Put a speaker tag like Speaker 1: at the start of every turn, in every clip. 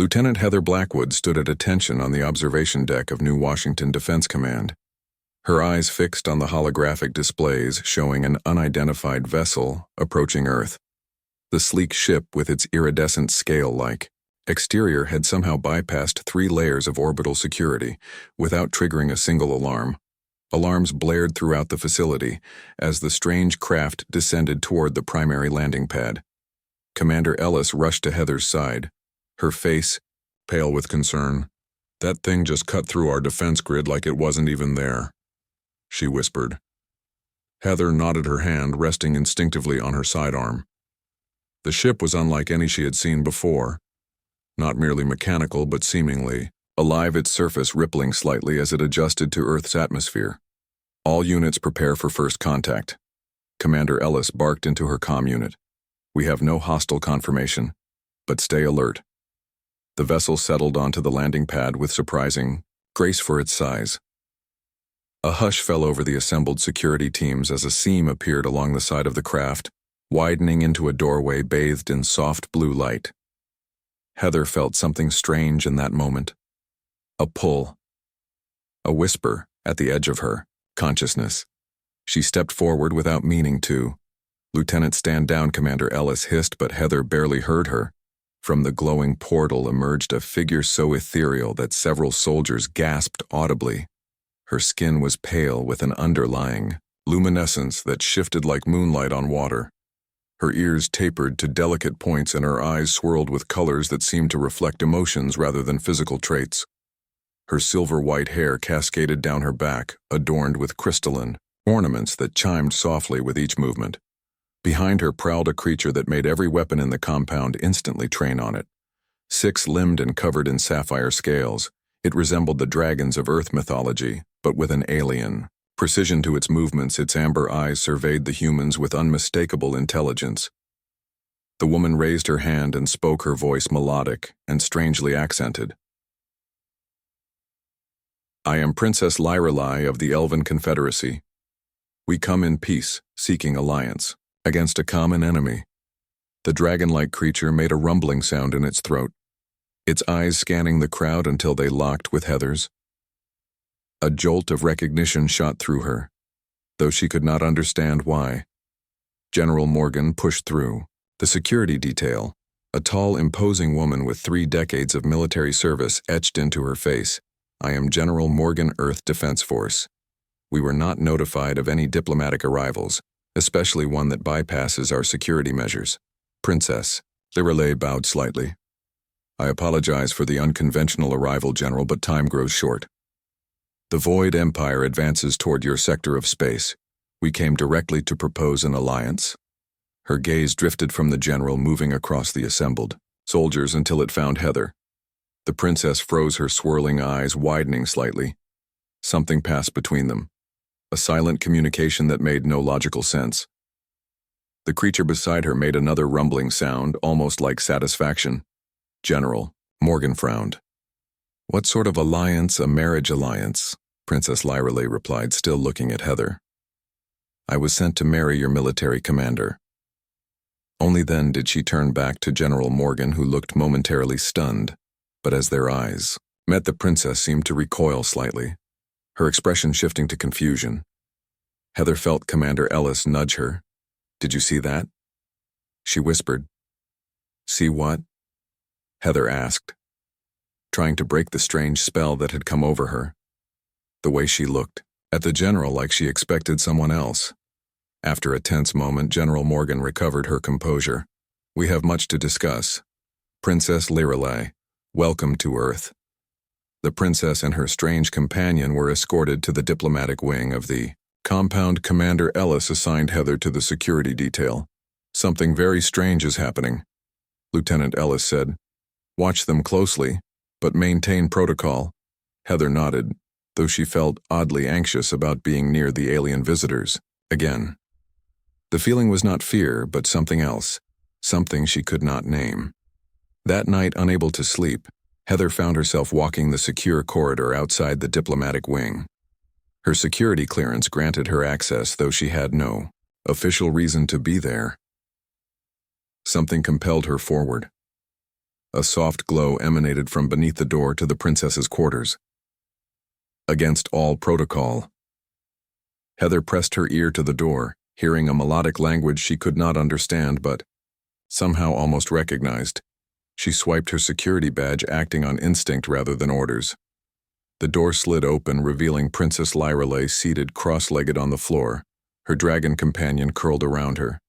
Speaker 1: Lieutenant Heather Blackwood stood at attention on the observation deck of New Washington Defense Command, her eyes fixed on the holographic displays showing an unidentified vessel approaching Earth. The sleek ship with its iridescent scale-like exterior had somehow bypassed 3 layers of orbital security without triggering a single alarm. Alarms blared throughout the facility as the strange craft descended toward the primary landing pad. Commander Ellis rushed to Heather's side, her face pale with concern. "That thing just cut through our defense grid like it wasn't even there," she whispered. Heather nodded, her hand resting instinctively on her sidearm. The ship was unlike any she had seen before, not merely mechanical but seemingly alive, its surface rippling slightly as it adjusted to Earth's atmosphere. "All units prepare for first contact." Commander Ellis barked into her comm unit. "We have no hostile confirmation, but stay alert." The vessel settled onto the landing pad with surprising grace for its size. A hush fell over the assembled security teams as a seam appeared along the side of the craft, widening into a doorway bathed in soft blue light. Heather felt something strange in that moment. A pull. A whisper at the edge of her consciousness. She stepped forward without meaning to. "Lieutenant, stand down," Commander Ellis hissed, but Heather barely heard her. From the glowing portal emerged a figure so ethereal that several soldiers gasped audibly. Her skin was pale with an underlying luminescence that shifted like moonlight on water. Her ears tapered to delicate points and her eyes swirled with colors that seemed to reflect emotions rather than physical traits. Her silver-white hair cascaded down her back, adorned with crystalline ornaments that chimed softly with each movement. Behind her prowled a creature that made every weapon in the compound instantly train on it. 6-limbed and covered in sapphire scales, it resembled the dragons of Earth mythology, but with an alien precision to its movements. Its amber eyes surveyed the humans with unmistakable intelligence. The woman raised her hand and spoke, her voice melodic and strangely accented. "I am Princess Lyrelai of the Elven Confederacy. We come in peace, seeking alliance against a common enemy." The dragon-like creature made a rumbling sound in its throat, its eyes scanning the crowd until they locked with Heather's. A jolt of recognition shot through her, though she could not understand why. General Morgan pushed through. The security detail, a tall, imposing woman with 3 decades of military service etched into her face. "I am General Morgan, Earth Defense Force. We were not notified of any diplomatic arrivals, especially one that bypasses our security measures." "Princess," Lyrelai bowed slightly. "I apologize for the unconventional arrival, General, but time grows short. The Void Empire advances toward your sector of space. We came directly to propose an alliance." Her gaze drifted from the general, moving across the assembled soldiers until it found Heather. The princess froze, her swirling eyes widening slightly. Something passed between them, a silent communication that made no logical sense. The creature beside her made another rumbling sound, almost like satisfaction. "General," Morgan frowned. "What sort of alliance? A marriage alliance," Princess Lyrelai replied, still looking at Heather. "I was sent to marry your military commander." Only then did she turn back to General Morgan, who looked momentarily stunned, but as their eyes met, the princess seemed to recoil slightly, her expression shifting to confusion. Heather felt Commander Ellis nudge her. "Did you see that?" She whispered. "See what?" Heather asked, trying to break the strange spell that had come over her. The way she looked at the general, like she expected someone else. After a tense moment, General Morgan recovered her composure. "We have much to discuss. Princess Lyrelai, welcome to Earth." The princess and her strange companion were escorted to the diplomatic wing of the compound. Commander Ellis assigned Heather to the security detail. "Something very strange is happening," Lieutenant Ellis said. "Watch them closely, but maintain protocol." Heather nodded, though she felt oddly anxious about being near the alien visitors again. The feeling was not fear, but something else, something she could not name. That night, unable to sleep, Heather found herself walking the secure corridor outside the diplomatic wing. Her security clearance granted her access, though she had no official reason to be there. Something compelled her forward. A soft glow emanated from beneath the door to the princess's quarters. Against all protocol. Heather pressed her ear to the door, hearing a melodic language she could not understand but somehow almost recognized. She swiped her security badge, acting on instinct rather than orders. The door slid open, revealing Princess Lyrelay seated cross-legged on the floor, her dragon companion curled around her.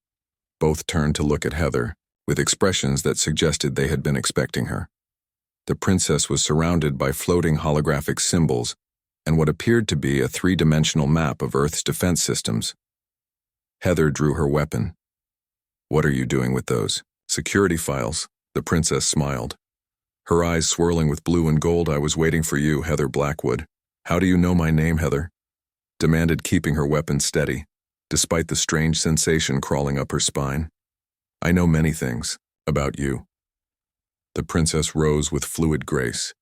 Speaker 1: Both turned to look at Heather, with expressions that suggested they had been expecting her. The princess was surrounded by floating holographic symbols and what appeared to be a three-dimensional map of Earth's defense systems. Heather drew her weapon. "What are you doing with those?" "Security files," the princess smiled. Her eyes swirling with blue and gold. "I was waiting for you, Heather Blackwood." "How do you know my name, Heather?" demanded, keeping her weapon steady, despite the strange sensation crawling up her spine. "I know many things about you." The princess rose with fluid grace.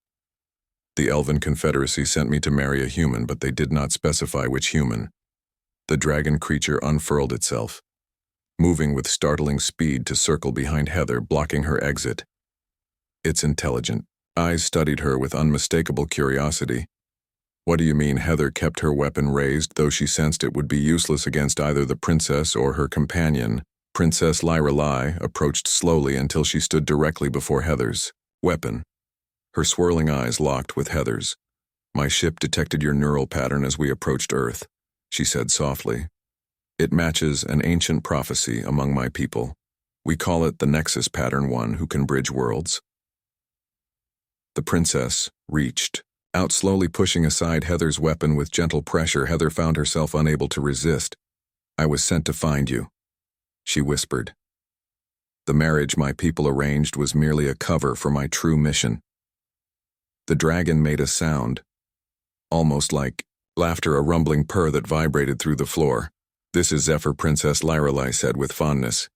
Speaker 1: "The Elven Confederacy sent me to marry a human, but they did not specify which human." The dragon creature unfurled itself, moving with startling speed to circle behind Heather, blocking her exit. Its intelligent eyes studied her with unmistakable curiosity. "What do you mean?" Heather kept her weapon raised, though she sensed it would be useless against either the princess or her companion. Princess Lyrelay approached slowly until she stood directly before Heather's weapon. Her swirling eyes locked with Heather's. "My ship detected your neural pattern as we approached Earth," she said softly. "It matches an ancient prophecy among my people. We call it the Nexus Pattern, one who can bridge worlds." The princess reached out, slowly pushing aside Heather's weapon with gentle pressure. Heather found herself unable to resist. "I was sent to find you," she whispered. "The marriage my people arranged was merely a cover for my true mission." The dragon made a sound, almost like laughter, a rumbling purr that vibrated through the floor. "This is Zephyr," Princess Lyrelay said with fondness.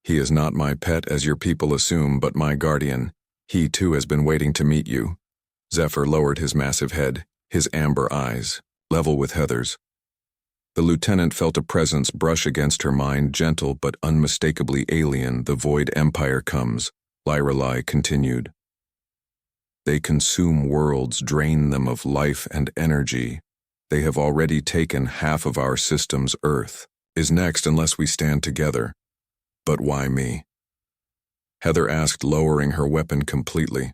Speaker 1: "He is not my pet, as your people assume, but my guardian. He, too, has been waiting to meet you." Zephyr lowered his massive head, his amber eyes level with Heather's. The lieutenant felt a presence brush against her mind, gentle but unmistakably alien. "The Void Empire comes," Lyrelay continued. "They consume worlds, drain them of life and energy. They have already taken half of our system's Earth is next unless we stand together." "But why me?" Heather asked, lowering her weapon completely.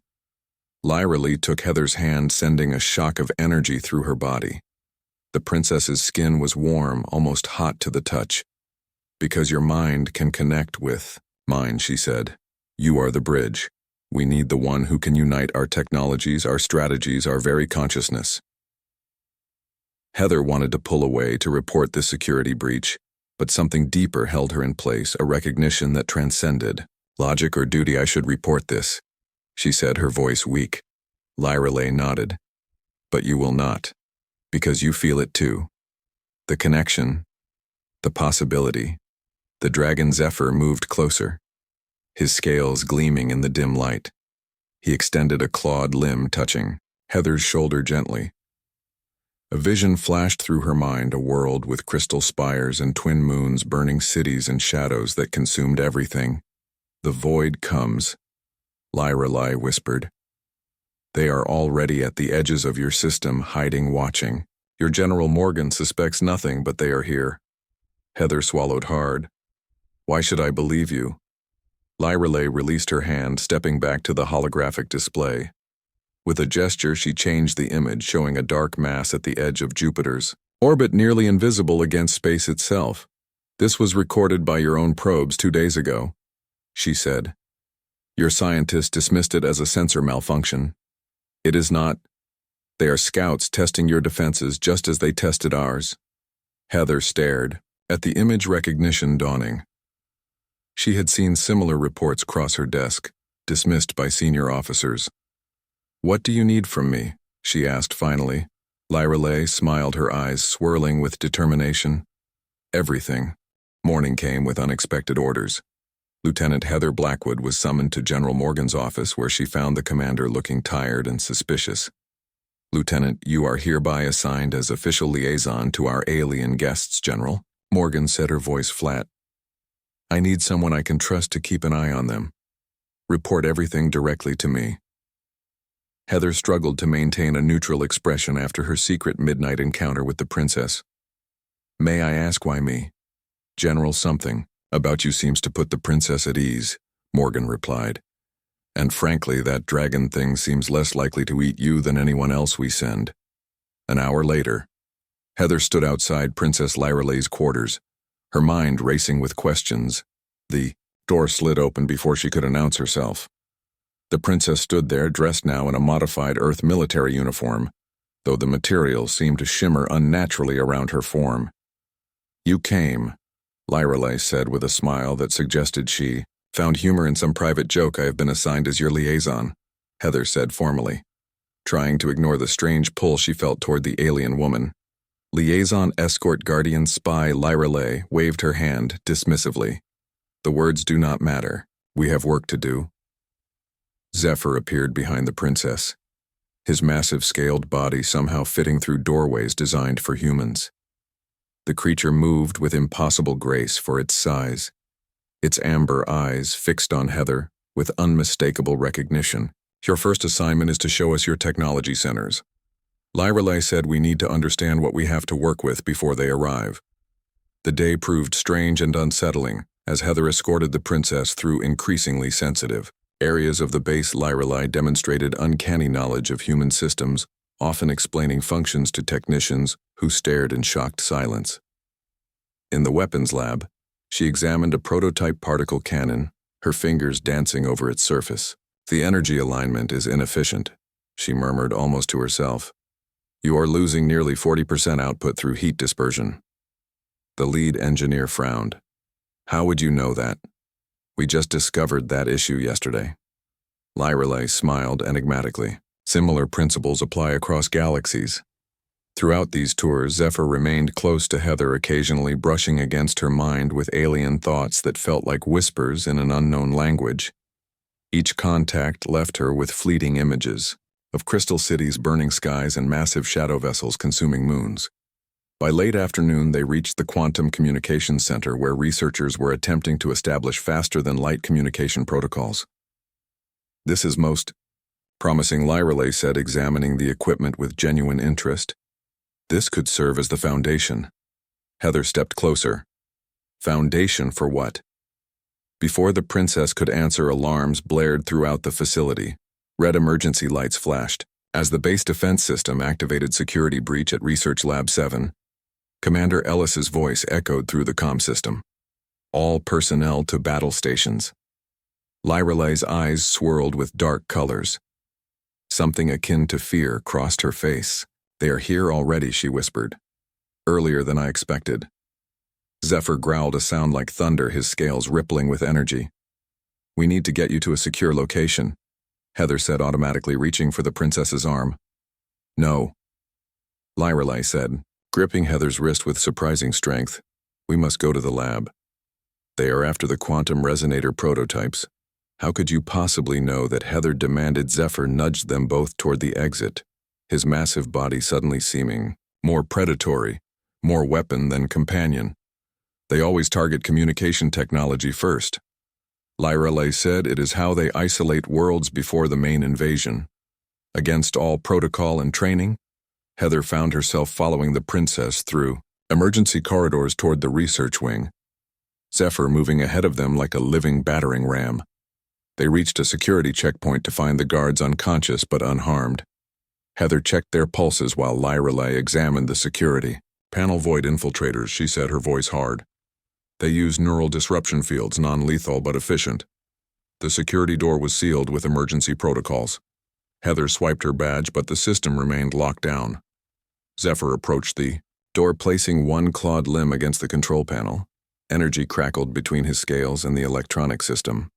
Speaker 1: Lyrelay took Heather's hand, sending a shock of energy through her body. The princess's skin was warm, almost hot to the touch. "Because your mind can connect with mine," she said. "You are the bridge. We need the one who can unite our technologies, our strategies, our very consciousness." Heather wanted to pull away to report the security breach, but something deeper held her in place, a recognition that transcended logic or duty. "I should report this," she said, her voice weak. Lyrelay nodded. "But you will not, because you feel it too. The connection, the possibility." The dragon Zephyr moved closer, his scales gleaming in the dim light. He extended a clawed limb, touching Heather's shoulder gently. A vision flashed through her mind, a world with crystal spires and twin moons, burning cities and shadows that consumed everything. "The void comes," Lyrelay whispered. "They are already at the edges of your system, hiding, watching. Your General Morgan suspects nothing, but they are here." Heather swallowed hard. "Why should I believe you?" Lyrelay released her hand, stepping back to the holographic display. With a gesture, she changed the image, showing a dark mass at the edge of Jupiter's orbit, nearly invisible against space itself. "This was recorded by your own probes 2 days ago," she said. "Your scientists dismissed it as a sensor malfunction. It is not. They are scouts testing your defenses just as they tested ours." Heather stared at the image, recognition dawning. She had seen similar reports cross her desk, dismissed by senior officers. "What do you need from me?" she asked finally. Lyrelay smiled, her eyes swirling with determination. "Everything." Morning came with unexpected orders. Lieutenant Heather Blackwood was summoned to General Morgan's office, where she found the commander looking tired and suspicious. "Lieutenant, you are hereby assigned as official liaison to our alien guests, General," Morgan said, her voice flat. "I need someone I can trust to keep an eye on them." Report everything directly to me. Heather struggled to maintain a neutral expression after her secret midnight encounter with the princess. May I ask why me? General something about you seems to put the princess at ease, Morgan replied. And frankly, that dragon thing seems less likely to eat you than anyone else we send. An hour later, Heather stood outside Princess Lyrale's quarters, her mind racing with questions. The door slid open before she could announce herself. The princess stood there, dressed now in a modified Earth military uniform, though the material seemed to shimmer unnaturally around her form. You came, Lyrale said with a smile that suggested she found humor in some private joke I have been assigned as your liaison, Heather said formally, trying to ignore the strange pull she felt toward the alien woman. Liaison escort guardian spy Lyrale waved her hand dismissively. The words do not matter. We have work to do. Zephyr appeared behind the princess, his massive scaled body somehow fitting through doorways designed for humans. The creature moved with impossible grace for its size, its amber eyes fixed on Heather with unmistakable recognition. Your first assignment is to show us your technology centers. Lyrale said we need to understand what we have to work with before they arrive. The day proved strange and unsettling as Heather escorted the princess through increasingly sensitive areas of the base. Lyrale demonstrated uncanny knowledge of human systems, often explaining functions to technicians who stared in shocked silence. In the weapons lab, she examined a prototype particle cannon, her fingers dancing over its surface. The energy alignment is inefficient, she murmured almost to herself. You are losing nearly 40% output through heat dispersion. The lead engineer frowned. How would you know that? We just discovered that issue yesterday. Lyrale smiled enigmatically. Similar principles apply across galaxies. Throughout these tours, Zephyr remained close to Heather, occasionally brushing against her mind with alien thoughts that felt like whispers in an unknown language. Each contact left her with fleeting images of crystal cities, burning skies, and massive shadow vessels consuming moons. By late afternoon, they reached the Quantum Communications Center, where researchers were attempting to establish faster-than-light communication protocols. This is most promising, Lyrale said, examining the equipment with genuine interest. This could serve as the foundation. Heather stepped closer. Foundation for what? Before the princess could answer, alarms blared throughout the facility. Red emergency lights flashed. As the base defense system activated security breach at Research Lab 7, Commander Ellis's voice echoed through the comm system. All personnel to battle stations. Lyrale's eyes swirled with dark colors. Something akin to fear crossed her face. They are here already, she whispered. Earlier than I expected. Zephyr growled a sound like thunder, his scales rippling with energy. We need to get you to a secure location, Heather said, automatically reaching for the princess's arm. No, Lyrale said, gripping Heather's wrist with surprising strength. We must go to the lab. They are after the quantum resonator prototypes. How could you possibly know that? Heather demanded. Zephyr nudged them both toward the exit, his massive body suddenly seeming more predatory, more weapon than companion. They always target communication technology first. Lyrale said it is how they isolate worlds before the main invasion. Against all protocol and training, Heather found herself following the princess through emergency corridors toward the research wing, Zephyr moving ahead of them like a living battering ram. They reached a security checkpoint to find the guards unconscious but unharmed. Heather checked their pulses while Lyrale examined the security. Panel void infiltrators, she said, her voice hard. They use neural disruption fields, non-lethal but efficient. The security door was sealed with emergency protocols. Heather swiped her badge, but the system remained locked down. Zephyr approached the door, placing one clawed limb against the control panel. Energy crackled between his scales and the electronic system.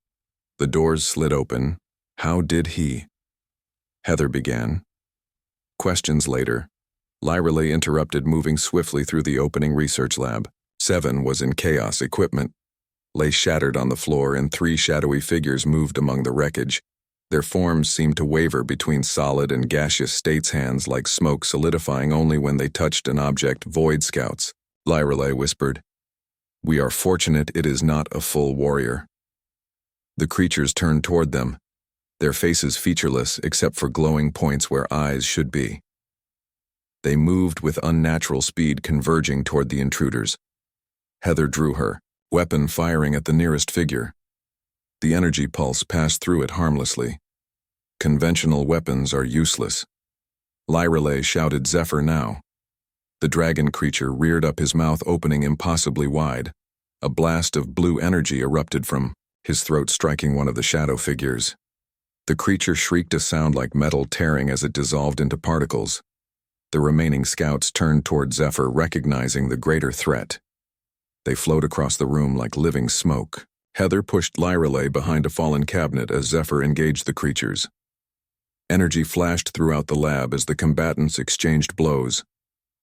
Speaker 1: The doors slid open. How did he? Heather began. Questions later. Lyrale interrupted, moving swiftly through the opening research lab. 7 was in chaos. Equipment lay shattered on the floor, and 3 shadowy figures moved among the wreckage. Their forms seemed to waver between solid and gaseous states, hands like smoke solidifying only when they touched an object. Void Scouts, Lyrale whispered. We are fortunate it is not a full warrior. The creatures turned toward them, their faces featureless except for glowing points where eyes should be. They moved with unnatural speed, converging toward the intruders. Heather drew her, weapon firing at the nearest figure. The energy pulse passed through it harmlessly. Conventional weapons are useless. Lyrelay shouted Zephyr now. The dragon creature reared up, his mouth opening impossibly wide. A blast of blue energy erupted from his throat, striking one of the shadow figures. The creature shrieked a sound like metal tearing as it dissolved into particles. The remaining scouts turned toward Zephyr, recognizing the greater threat. They flowed across the room like living smoke. Heather pushed Lyrelay behind a fallen cabinet as Zephyr engaged the creatures. Energy flashed throughout the lab as the combatants exchanged blows.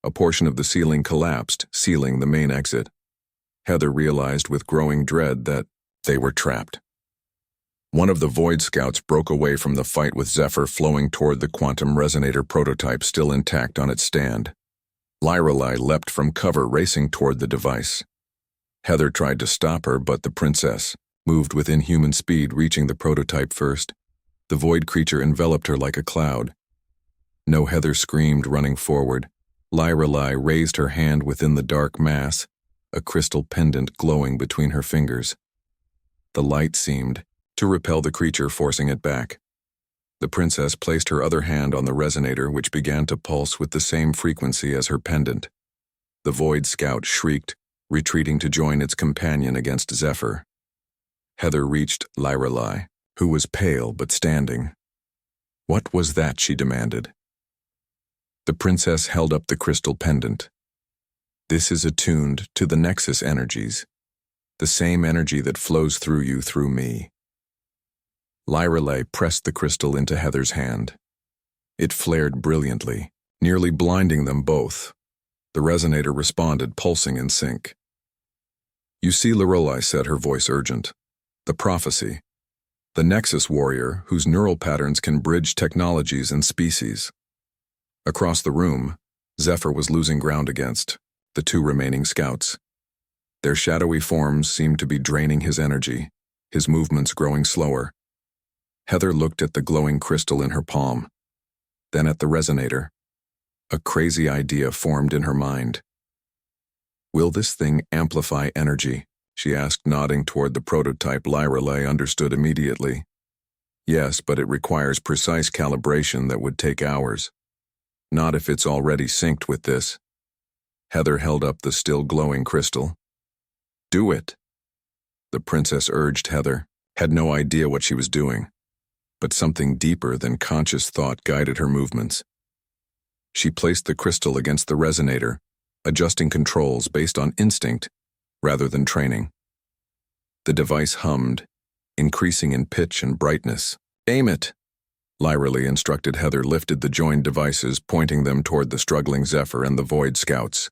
Speaker 1: A portion of the ceiling collapsed, sealing the main exit. Heather realized with growing dread that they were trapped. One of the Void Scouts broke away from the fight with Zephyr, flowing toward the quantum resonator prototype still intact on its stand. Lyrelay leapt from cover, racing toward the device. Heather tried to stop her, but the princess moved with inhuman speed, reaching the prototype first. The void creature enveloped her like a cloud. No, Heather screamed, running forward. Lyrelay raised her hand within the dark mass, a crystal pendant glowing between her fingers. The light seemed to repel the creature, forcing it back. The princess placed her other hand on the resonator, which began to pulse with the same frequency as her pendant. The Void Scout shrieked, retreating to join its companion against Zephyr. Heather reached Lyrelay, who was pale but standing. "What was that?" she demanded. The princess held up the crystal pendant. "This is attuned to the Nexus energies, the same energy that flows through you through me." Lyrelay pressed the crystal into Heather's hand. It flared brilliantly, nearly blinding them both. The resonator responded, pulsing in sync. "You see," Lyrelay said, her voice urgent. "The prophecy. The Nexus warrior whose neural patterns can bridge technologies and species." Across the room, Zephyr was losing ground against the two remaining scouts. Their shadowy forms seemed to be draining his energy, his movements growing slower. Heather looked at the glowing crystal in her palm, then at the resonator. A crazy idea formed in her mind. "Will this thing amplify energy?" she asked, nodding toward the prototype. Lyrelay understood immediately. "Yes, but it requires precise calibration that would take hours. Not if it's already synced with this." Heather held up the still glowing crystal. "Do it," the princess urged. Heather had no idea what she was doing, but something deeper than conscious thought guided her movements. She placed the crystal against the resonator, adjusting controls based on instinct rather than training. The device hummed, increasing in pitch and brightness. "Aim it," Lyrelay instructed. Heather lifted the joined devices, pointing them toward the struggling Zephyr and the Void Scouts.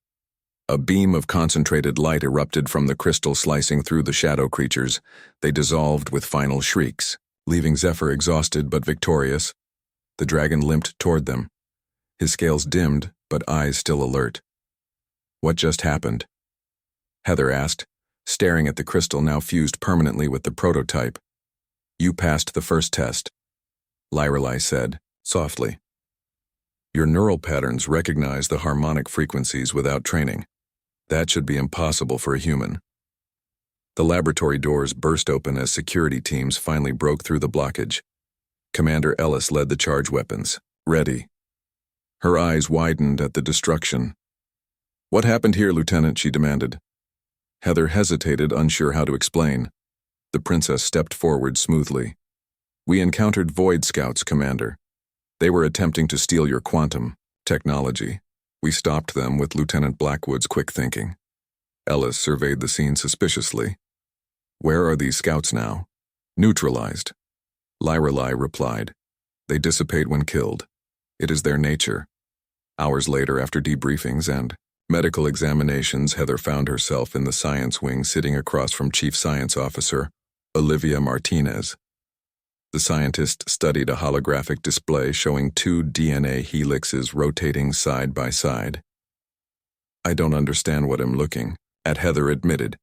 Speaker 1: A beam of concentrated light erupted from the crystal, slicing through the shadow creatures. They dissolved with final shrieks, leaving Zephyr exhausted but victorious. The dragon limped toward them, his scales dimmed but eyes still alert. "What just happened?" Heather asked, staring at the crystal now fused permanently with the prototype. "You passed the first test," Lyrelay said, softly. "Your neural patterns recognize the harmonic frequencies without training. That should be impossible for a human." The laboratory doors burst open as security teams finally broke through the blockage. Commander Ellis led the charge weapons. "Ready." Her eyes widened at the destruction. "What happened here, Lieutenant?" she demanded. Heather hesitated, unsure how to explain. The princess stepped forward smoothly. "We encountered Void Scouts, Commander. They were attempting to steal your quantum technology. We stopped them with Lieutenant Blackwood's quick thinking." Ellis surveyed the scene suspiciously. "Where are these scouts now?" "Neutralized," Lyrelay replied. "They dissipate when killed. It is their nature." Hours later, after debriefings and medical examinations, Heather found herself in the science wing, sitting across from Chief Science Officer Olivia Martinez. The scientist studied a holographic display showing two DNA helixes rotating side by side. "I don't understand what I'm looking at," Heather admitted.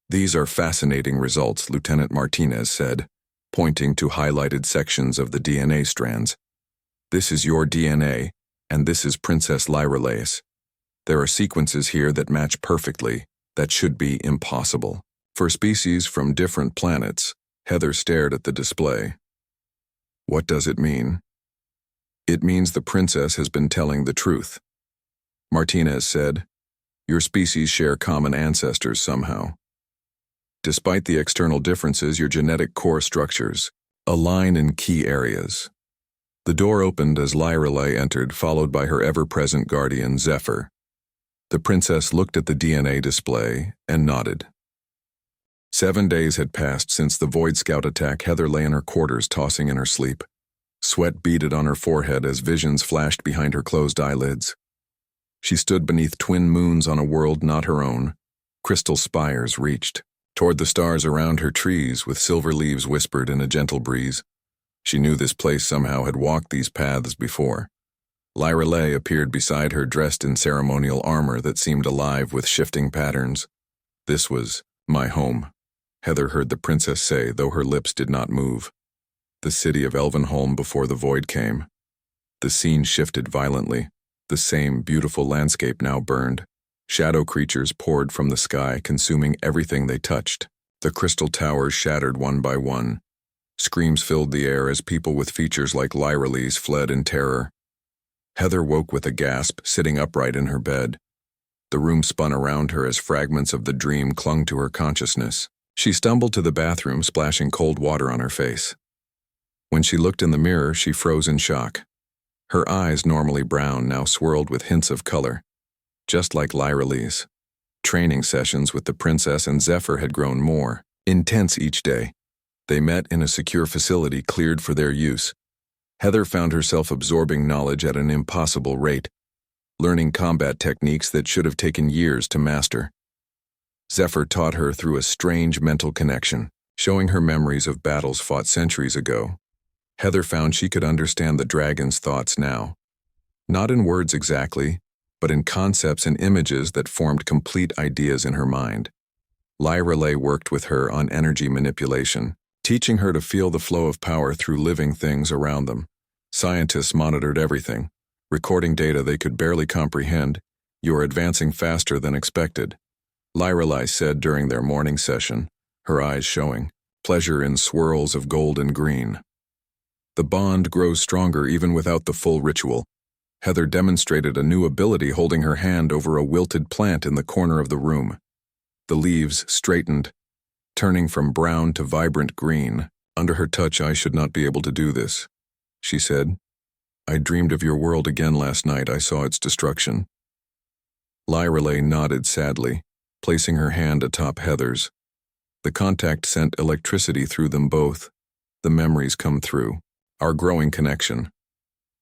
Speaker 1: "These are fascinating results," Lieutenant Martinez said. pointing to highlighted sections of the DNA strands. This is your DNA, and this is Princess Lyralae's. There are sequences here that match perfectly, that should be impossible. For species from different planets, Heather stared at the display. What does it mean? It means the princess has been telling the truth. Martinez said, your species share common ancestors somehow. Despite the external differences, your genetic core structures align in key areas. The door opened as Lyralae entered, followed by her ever-present guardian, Zephyr. The princess looked at the DNA display and nodded. 7 days had passed since the Void Scout attack. Heather lay in her quarters, tossing in her sleep. Sweat beaded on her forehead as visions flashed behind her closed eyelids. She stood beneath twin moons on a world not her own. Crystal spires reached toward the stars around her, trees with silver leaves whispered in a gentle breeze. She knew this place somehow had walked these paths before. Lyralae appeared beside her, dressed in ceremonial armor that seemed alive with shifting patterns. This was my home, Heather heard the princess say, though her lips did not move. The city of Elvenholm before the void came. The scene shifted violently. The same beautiful landscape now burned. Shadow creatures poured from the sky, consuming everything they touched. The crystal towers shattered one by one. Screams filled the air as people with features like Lyralae's fled in terror. Heather woke with a gasp, sitting upright in her bed. The room spun around her as fragments of the dream clung to her consciousness. She stumbled to the bathroom, splashing cold water on her face. When she looked in the mirror, she froze in shock. Her eyes, normally brown, now swirled with hints of color. Just like Lyralae's. Training sessions with the princess and Zephyr had grown more intense each day. They met in a secure facility cleared for their use. Heather found herself absorbing knowledge at an impossible rate, learning combat techniques that should have taken years to master. Zephyr taught her through a strange mental connection, showing her memories of battles fought centuries ago. Heather found she could understand the dragon's thoughts now. Not in words exactly, but in concepts and images that formed complete ideas in her mind. Lyralae worked with her on energy manipulation, teaching her to feel the flow of power through living things around them. Scientists monitored everything, recording data they could barely comprehend. "You're advancing faster than expected," Lyralae said during their morning session, her eyes showing pleasure in swirls of gold and green. The bond grows stronger even without the full ritual. Heather demonstrated a new ability, holding her hand over a wilted plant in the corner of the room. The leaves straightened, turning from brown to vibrant green. Under her touch, "I should not be able to do this," she said. "I dreamed of your world again last night. I saw its destruction." Lyralae nodded sadly, placing her hand atop Heather's. The contact sent electricity through them both. The memories come through. Our growing connection.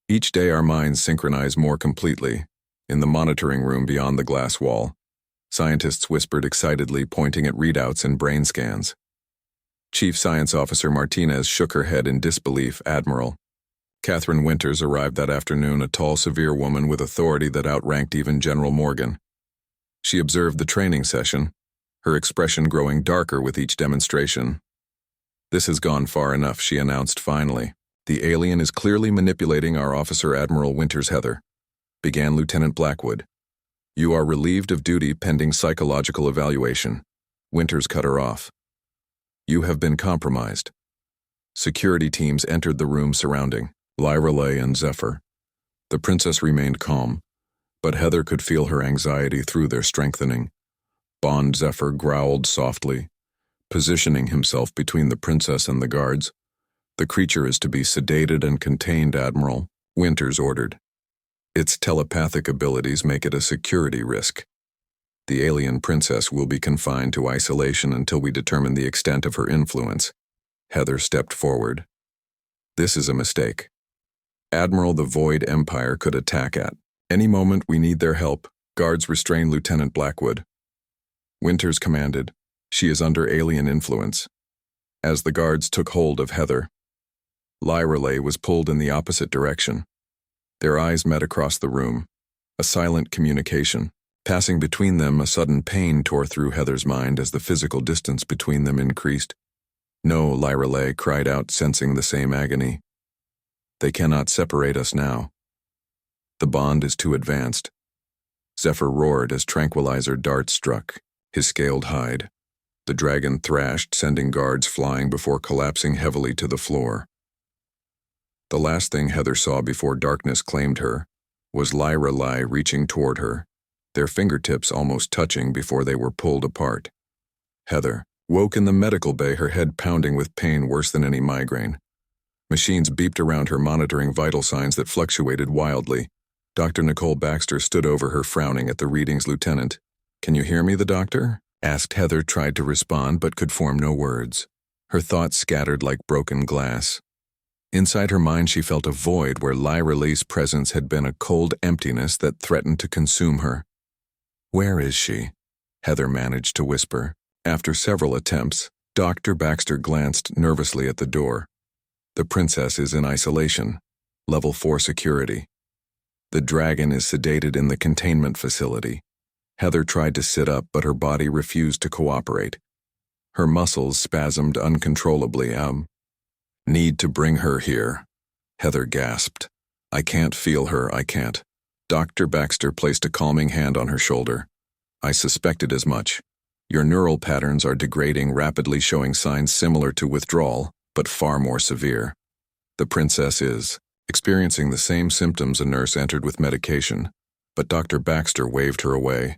Speaker 1: Each day our minds synchronize more completely. In the monitoring room beyond the glass wall, scientists whispered excitedly, pointing at readouts and brain scans. Chief Science Officer Martinez shook her head in disbelief. "Admiral." Catherine Winters arrived that afternoon, a tall, severe woman with authority that outranked even General Morgan. She observed the training session, her expression growing darker with each demonstration. "This has gone far enough," she announced finally. "The alien is clearly manipulating our officer." "Admiral Winters." "Heather," began Lieutenant Blackwood. "You are relieved of duty pending psychological evaluation." Winters cut her off. "You have been compromised." Security teams entered the room surrounding Lyralae and Zephyr. The princess remained calm, but Heather could feel her anxiety through their strengthening. Bond Zephyr growled softly, positioning himself between the princess and the guards. "The creature is to be sedated and contained, Admiral," Winters ordered. "Its telepathic abilities make it a security risk. The alien princess will be confined to isolation until we determine the extent of her influence." Heather stepped forward. "This is a mistake. Admiral, the Void Empire could attack at any moment. We need their help." Guards restrained Lieutenant Blackwood. Winters commanded, "She is under alien influence." As the guards took hold of Heather, Lyralae was pulled in the opposite direction. Their eyes met across the room, a silent communication. Passing between them, a sudden pain tore through Heather's mind as the physical distance between them increased. No, Lyra cried out, sensing the same agony. They cannot separate us now. The bond is too advanced. Zephyr roared as tranquilizer darts struck his scaled hide. The dragon thrashed, sending guards flying before collapsing heavily to the floor. The last thing Heather saw before darkness claimed her was Lyra reaching toward her, their fingertips almost touching before they were pulled apart. Heather woke in the medical bay, her head pounding with pain worse than any migraine. Machines beeped around her, monitoring vital signs that fluctuated wildly. Dr. Nicole Baxter stood over her, frowning at the readings. Lieutenant, "Can you hear me?" the doctor asked. Heather tried to respond but could form no words. Her thoughts scattered like broken glass. Inside her mind she felt a void where Lyra's presence had been a cold emptiness that threatened to consume her. "Where is she?" Heather managed to whisper. After several attempts, Dr. Baxter glanced nervously at the door. "The princess is in isolation. Level 4 security. The dragon is sedated in the containment facility." Heather tried to sit up, but her body refused to cooperate. Her muscles spasmed uncontrollably. "Need to bring her here," Heather gasped. "I can't feel her, I can't." Dr. Baxter placed a calming hand on her shoulder. "I suspected as much. Your neural patterns are degrading rapidly, showing signs similar to withdrawal, but far more severe. The princess is experiencing the same symptoms." A nurse entered with medication, but Dr. Baxter waved her away.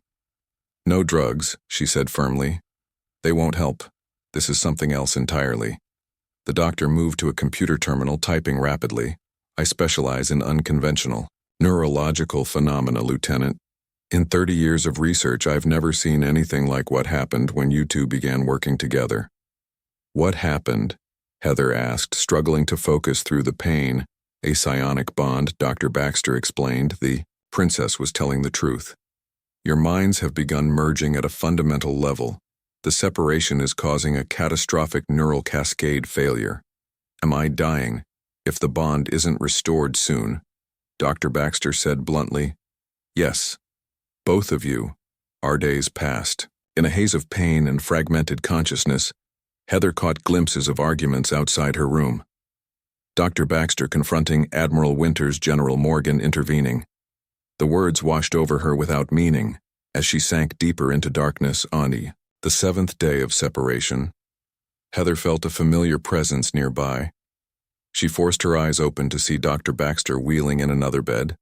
Speaker 1: "No drugs," she said firmly. "They won't help. This is something else entirely." The doctor moved to a computer terminal, typing rapidly. "I specialize in unconventional neurological phenomena, Lieutenant. In 30 years of research, I've never seen anything like what happened when you two began working together." "What happened?" Heather asked, struggling to focus through the pain. "A psionic bond," Dr. Baxter explained. "The princess was telling the truth. Your minds have begun merging at a fundamental level. The separation is causing a catastrophic neural cascade failure. Am I dying if the bond isn't restored soon?" Dr. Baxter said bluntly. "Yes. Both of you." Our days passed. In a haze of pain and fragmented consciousness, Heather caught glimpses of arguments outside her room. Dr. Baxter confronting Admiral Winters, General Morgan intervening. The words washed over her without meaning as she sank deeper into darkness. On the 7th day of separation, Heather felt a familiar presence nearby. She forced her eyes open to see Dr. Baxter wheeling in another bed.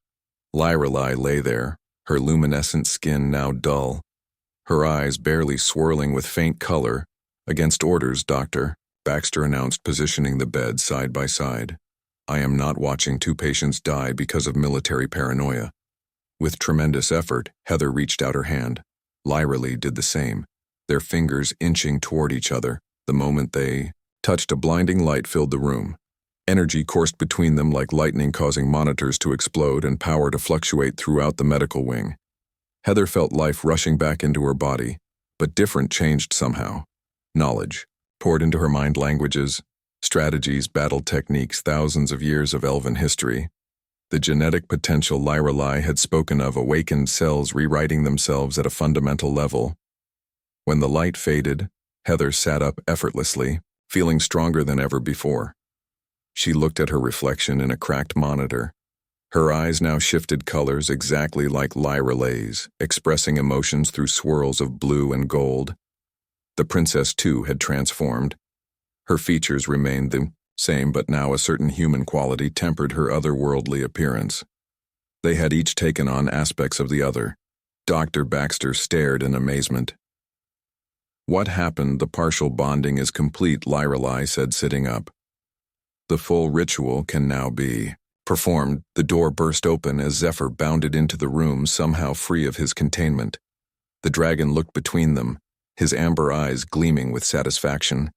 Speaker 1: Lyra lay there, her luminescent skin now dull, her eyes barely swirling with faint color. "Against orders, Doctor," Baxter announced, positioning the bed side by side. "I am not watching 2 patients die because of military paranoia." With tremendous effort, Heather reached out her hand. Lyra did the same, their fingers inching toward each other. The moment they touched, a blinding light filled the room. Energy coursed between them like lightning, causing monitors to explode and power to fluctuate throughout the medical wing. Heather felt life rushing back into her body, but different changed somehow. Knowledge poured into her mind, languages, strategies, battle techniques, thousands of years of elven history. The genetic potential Lyra had spoken of, awakened cells rewriting themselves at a fundamental level. When the light faded, Heather sat up effortlessly, feeling stronger than ever before. She looked at her reflection in a cracked monitor. Her eyes now shifted colors exactly like Lyra's, expressing emotions through swirls of blue and gold. The princess, too, had transformed. Her features remained the same, but now a certain human quality tempered her otherworldly appearance. They had each taken on aspects of the other. Dr. Baxter stared in amazement. "What happened? The partial bonding is complete," Lyra said, sitting up. "The full ritual can now be performed." The door burst open as Zephyr bounded into the room, somehow free of his containment. The dragon looked between them, his amber eyes gleaming with satisfaction.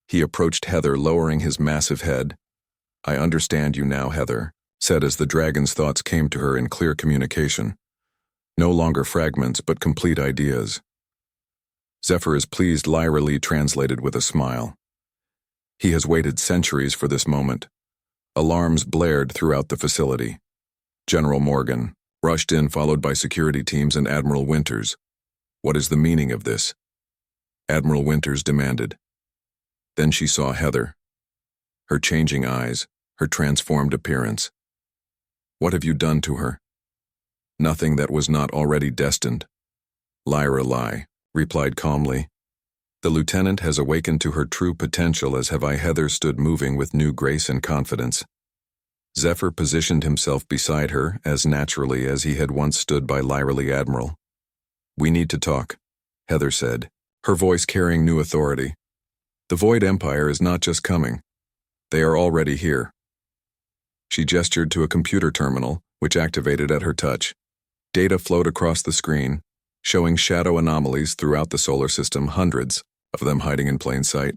Speaker 1: He approached Heather, lowering his massive head. "I understand you now," Heather said as the dragon's thoughts came to her in clear communication. No longer fragments, but complete ideas. "Zephyr is pleased," Lyra translated with a smile. "He has waited centuries for this moment." Alarms blared throughout the facility. General Morgan rushed in, followed by security teams and Admiral Winters. "What is the meaning of this?" Admiral Winters demanded. Then she saw Heather. Her changing eyes, her transformed appearance. What have you done to her? Nothing that was not already destined. Lyra Lie replied calmly. The lieutenant has awakened to her true potential, as have I. Heather stood moving with new grace and confidence. Zephyr positioned himself beside her as naturally as he had once stood by Lyra Lie Admiral. We need to talk, Heather said, her voice carrying new authority. The Void Empire is not just coming. They are already here. She gestured to a computer terminal, which activated at her touch. Data flowed across the screen, showing shadow anomalies throughout the solar system, hundreds of them hiding in plain sight.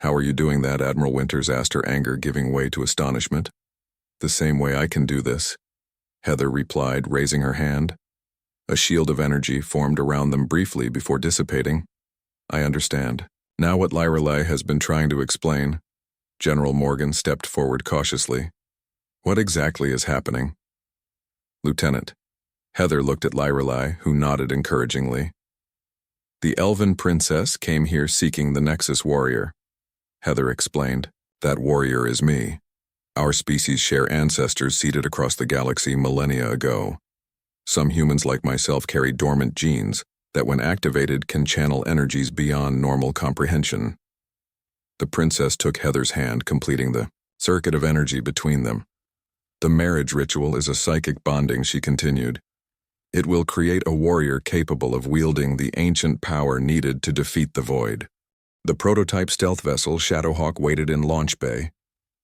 Speaker 1: How are you doing that? Admiral Winters asked, her anger giving way to astonishment. The same way I can do this, Heather replied, raising her hand. A shield of energy formed around them briefly before dissipating. I understand. Now what Lyra Lie has been trying to explain. General Morgan stepped forward cautiously. What exactly is happening? Lieutenant. Heather looked at Lyra Lie, who nodded encouragingly. The Elven princess came here seeking the Nexus warrior. Heather explained. That warrior is me. Our species share ancestors seated across the galaxy millennia ago. Some humans like myself carry dormant genes that when activated can channel energies beyond normal comprehension. The princess took Heather's hand, completing the circuit of energy between them. The marriage ritual is a psychic bonding, she continued. It will create a warrior capable of wielding the ancient power needed to defeat the Void. The prototype stealth vessel Shadowhawk waited in launch bay.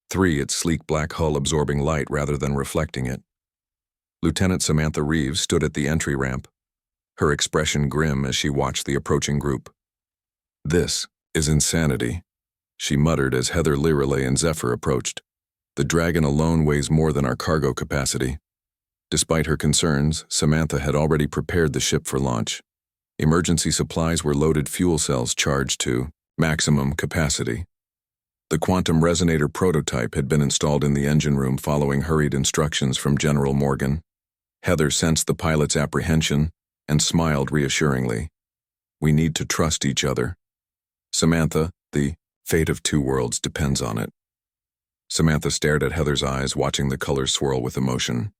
Speaker 1: 3, its sleek black hull absorbing light rather than reflecting it. Lieutenant Samantha Reeves stood at the entry ramp, her expression grim as she watched the approaching group. This is insanity, she muttered as Heather, Lyra Lie, and Zephyr approached. The Dragon alone weighs more than our cargo capacity. Despite her concerns, Samantha had already prepared the ship for launch. Emergency supplies were loaded, fuel cells charged to maximum capacity. The quantum resonator prototype had been installed in the engine room following hurried instructions from General Morgan. Heather sensed the pilot's apprehension and smiled reassuringly. We need to trust each other. Samantha, the fate of 2 worlds depends on it. Samantha stared at Heather's eyes, watching the colors swirl with emotion.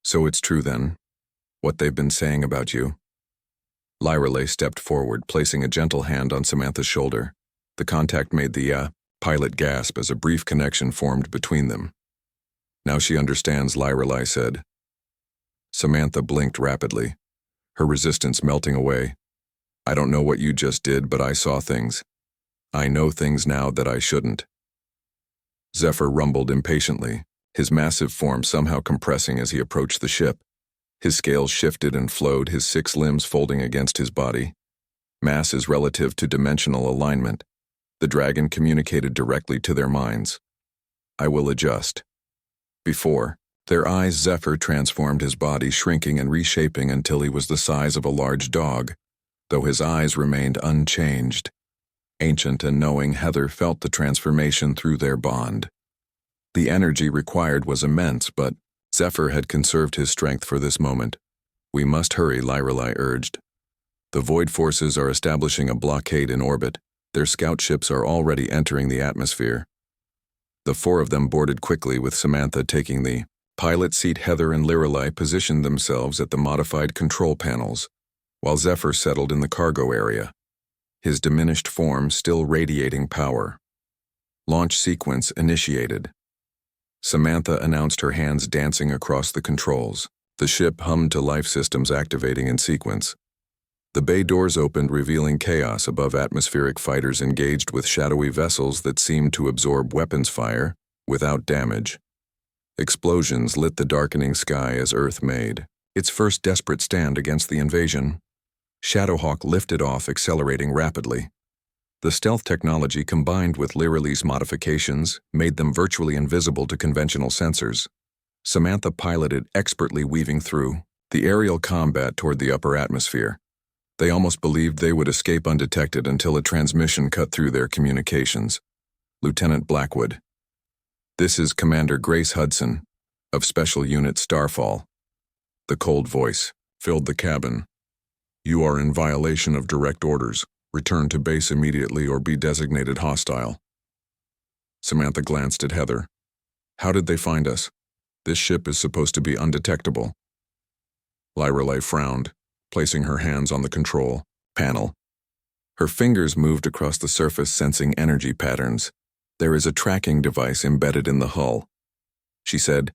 Speaker 1: So it's true then, what they've been saying about you? Lyra Lie stepped forward, placing a gentle hand on Samantha's shoulder. The contact made the pilot gasp as a brief connection formed between them. Now she understands, Lyra Lie said. Samantha blinked rapidly, her resistance melting away. I don't know what you just did, but I saw things. I know things now that I shouldn't. Zephyr rumbled impatiently, his massive form somehow compressing as he approached the ship. His scales shifted and flowed, his 6 limbs folding against his body. Mass is relative to dimensional alignment. The dragon communicated directly to their minds. I will adjust. Before their eyes, Zephyr transformed his body, shrinking and reshaping until he was the size of a large dog, though his eyes remained unchanged. Ancient and knowing, Heather felt the transformation through their bond. The energy required was immense, but Zephyr had conserved his strength for this moment. We must hurry, Lyra Lie urged. The Void forces are establishing a blockade in orbit. Their scout ships are already entering the atmosphere. The 4 of them boarded quickly, with Samantha taking the pilot seat. Heather and Lyra Lie positioned themselves at the modified control panels, while Zephyr settled in the cargo area, his diminished form still radiating power. Launch sequence initiated. Samantha announced, her hands dancing across the controls. The ship hummed to life systems activating in sequence. The bay doors opened, revealing chaos above. Atmospheric fighters engaged with shadowy vessels that seemed to absorb weapons fire without damage. Explosions lit the darkening sky as Earth made its first desperate stand against the invasion. Shadowhawk lifted off, accelerating rapidly. The stealth technology combined with Lyra Lie's modifications made them virtually invisible to conventional sensors. Samantha piloted, expertly weaving through the aerial combat toward the upper atmosphere. They almost believed they would escape undetected until a transmission cut through their communications. Lieutenant Blackwood. This is Commander Grace Hudson, of Special Unit Starfall. The cold voice filled the cabin. You are in violation of direct orders. Return to base immediately or be designated hostile. Samantha glanced at Heather. How did they find us? This ship is supposed to be undetectable. Lyrelei frowned, placing her hands on the control panel. Her fingers moved across the surface, sensing energy patterns. There is a tracking device embedded in the hull. She said,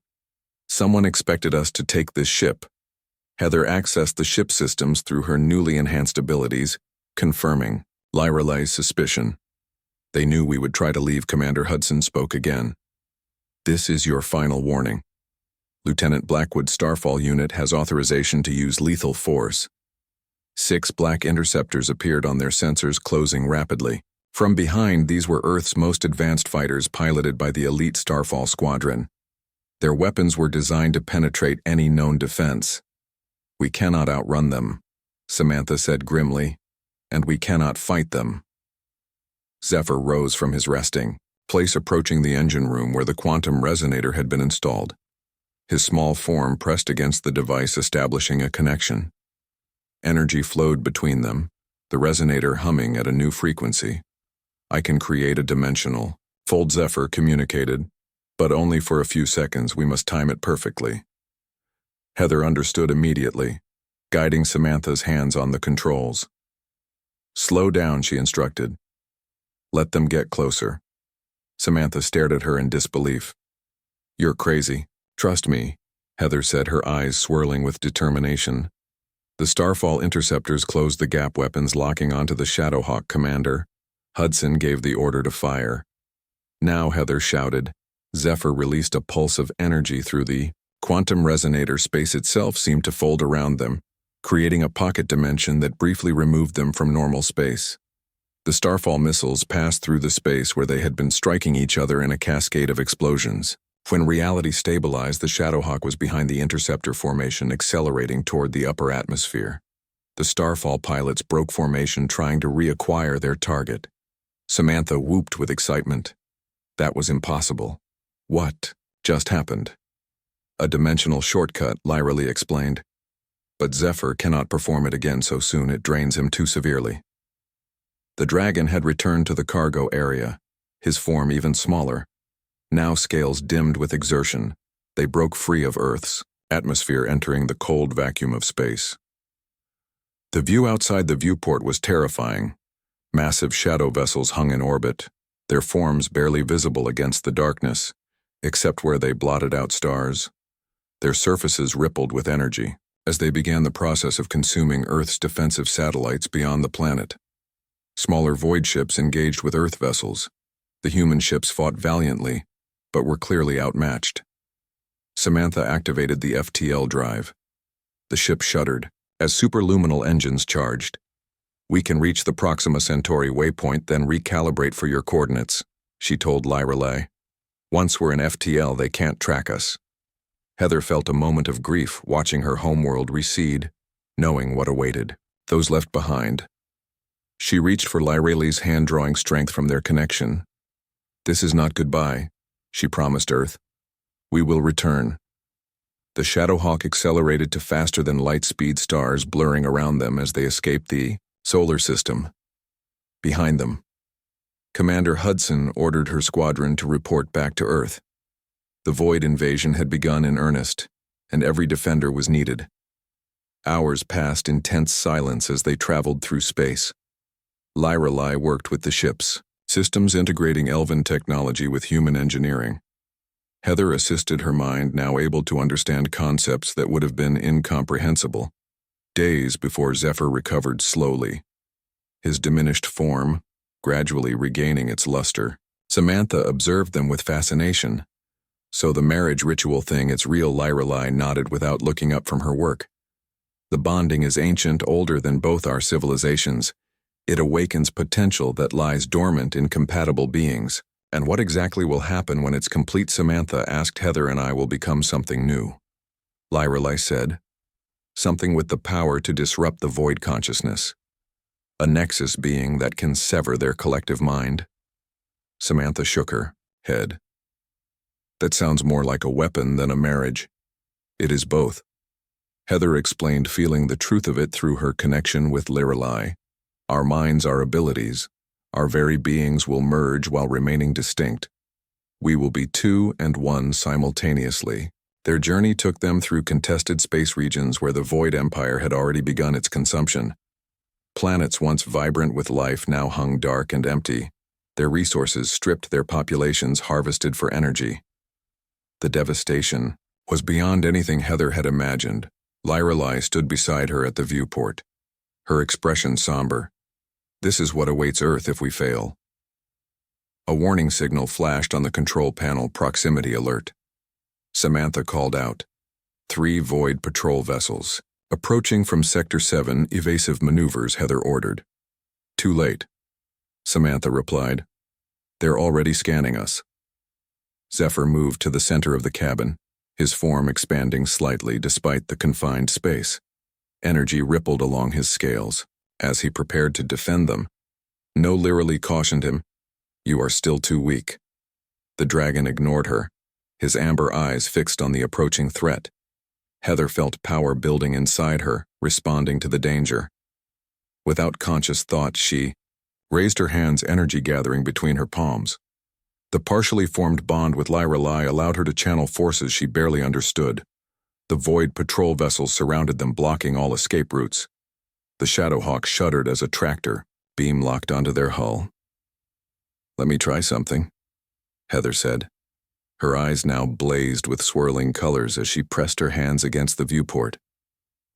Speaker 1: "Someone expected us to take this ship." Heather accessed the ship systems through her newly enhanced abilities, confirming Lyrelei's suspicion. They knew we would try to leave. Commander Hudson spoke again. "This is your final warning. Lieutenant Blackwood's Starfall unit has authorization to use lethal force." 6 black interceptors appeared on their sensors, closing rapidly. From behind, these were Earth's most advanced fighters piloted by the elite Starfall squadron. Their weapons were designed to penetrate any known defense. "We cannot outrun them," Samantha said grimly, "and we cannot fight them." Zephyr rose from his resting place, approaching the engine room where the quantum resonator had been installed. His small form pressed against the device, establishing a connection. Energy flowed between them, the resonator humming at a new frequency. "I can create a dimensional fold," Zephyr communicated, "but only for a few seconds. We must time it perfectly." Heather understood immediately, guiding Samantha's hands on the controls. "Slow down," she instructed. "Let them get closer." Samantha stared at her in disbelief. "You're crazy. Trust me," Heather said, her eyes swirling with determination. The Starfall interceptors closed the gap, weapons locking onto the Shadowhawk commander. Hudson gave the order to fire. "Now," Heather shouted. Zephyr released a pulse of energy through the quantum resonator. Space itself seemed to fold around them, creating a pocket dimension that briefly removed them from normal space. The Starfall missiles passed through the space where they had been, striking each other in a cascade of explosions. When reality stabilized, the Shadowhawk was behind the interceptor formation, accelerating toward the upper atmosphere. The Starfall pilots broke formation, trying to reacquire their target. Samantha whooped with excitement. That was impossible. What just happened? "A dimensional shortcut," Lyrelei explained. "But Zephyr cannot perform it again so soon. It drains him too severely." The dragon had returned to the cargo area, his form even smaller. Now scales dimmed with exertion, they broke free of Earth's atmosphere, entering the cold vacuum of space. The view outside the viewport was terrifying. Massive shadow vessels hung in orbit, their forms barely visible against the darkness, except where they blotted out stars. Their surfaces rippled with energy as they began the process of consuming Earth's defensive satellites beyond the planet. Smaller void ships engaged with Earth vessels. The human ships fought valiantly, but were clearly outmatched. Samantha activated the FTL drive. The ship shuddered as superluminal engines charged. "We can reach the Proxima Centauri waypoint, then recalibrate for your coordinates," she told Lyrelei. "Once we're in FTL, they can't track us." Heather felt a moment of grief watching her homeworld recede, knowing what awaited those left behind. She reached for Lyrelei's hand, drawing strength from their connection. "This is not goodbye," she promised Earth. "We will return." The Shadowhawk accelerated to faster-than-light-speed stars, blurring around them as they escaped the solar system. Behind them, Commander Hudson ordered her squadron to report back to Earth. The Void invasion had begun in earnest, and every defender was needed. Hours passed in tense silence as they traveled through space. Lyrelei worked with the ships, systems integrating elven technology with human engineering. Heather assisted, her mind now able to understand concepts that would have been incomprehensible. Days before Zephyr recovered slowly, his diminished form gradually regaining its luster. Samantha observed them with fascination. "So the marriage ritual thing, it's real?" Lyrelei nodded without looking up from her work. "The bonding is ancient, older than both our civilizations. It awakens potential that lies dormant in compatible beings. And what exactly will happen when it's complete?" Samantha asked. "Heather and I will become something new," Lyrelei said. "Something with the power to disrupt the void consciousness. A nexus being that can sever their collective mind." Samantha shook her head. "That sounds more like a weapon than a marriage." "It is both," Heather explained, feeling the truth of it through her connection with Lyrelei. "Our minds, our abilities, our very beings will merge while remaining distinct. We will be two and one simultaneously. Their journey took them through contested space regions where the Void Empire had already begun its consumption. Planets once vibrant with life now hung dark and empty, their resources stripped, their populations harvested for energy. The devastation was beyond anything Heather had imagined. Lyrelai stood beside her at the viewport, her expression somber. This is what awaits Earth if we fail. A warning signal flashed on the control panel, proximity alert. Samantha called out. 3 Void patrol vessels. Approaching from Sector 7, evasive maneuvers, Heather ordered. Too late, Samantha replied. They're already scanning us. Zephyr moved to the center of the cabin, his form expanding slightly despite the confined space. Energy rippled along his scales as he prepared to defend them. No Lyrelai cautioned him. You are still too weak. The dragon ignored her, his amber eyes fixed on the approaching threat. Heather felt power building inside her, responding to the danger. Without conscious thought, she raised her hands, energy gathering between her palms. The partially formed bond with Lyrelai allowed her to channel forces she barely understood. The Void patrol vessels surrounded them, blocking all escape routes. The Shadowhawk shuddered as a tractor beam locked onto their hull. Let me try something, Heather said. Her eyes now blazed with swirling colors as she pressed her hands against the viewport.